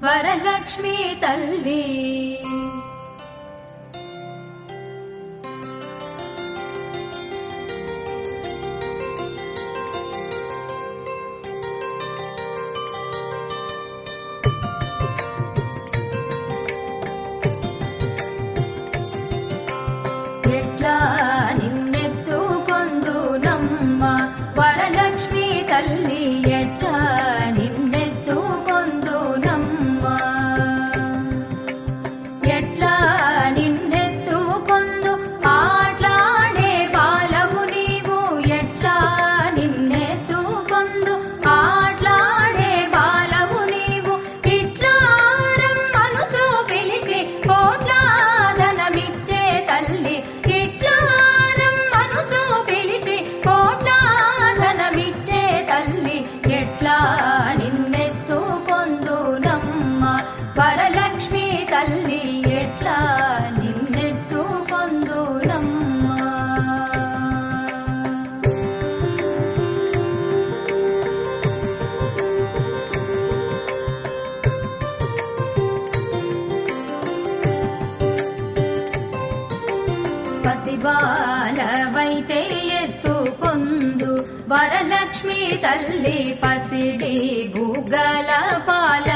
వరలక్ష్మీ తల్లి ఎట్లా నిన్నెత్తుకొందునమ్మ వరలక్ష్మీ తల్లి ఎట్లా నిన్నెత్తుకొందునమ్మ ఎట్లా నిన్నెత్తుకొందు ఆట్లాడే బాలము నీవు ఎట్లా నిన్నెత్తుకొందు ఆట్లాడే బాలము నీవు ఇట్లా రమ్మనుచు పిలిచి కోట్ల ధనమిచ్చే తల్లి ఇట్లా రమ్మనుచు పిలిచి కోట్ల ధనమిచ్చే తల్లి ఎట్లా నిన్నెత్తుకొందునమ్మ వరలక్ష్మీ తల్లి ఎట్లా నిన్నెత్తుకొందునమ్మ పసిబాలవైతే ఎత్తుకొందు వరలక్ష్మీ తల్లి పసిడి బుగ్గల పాల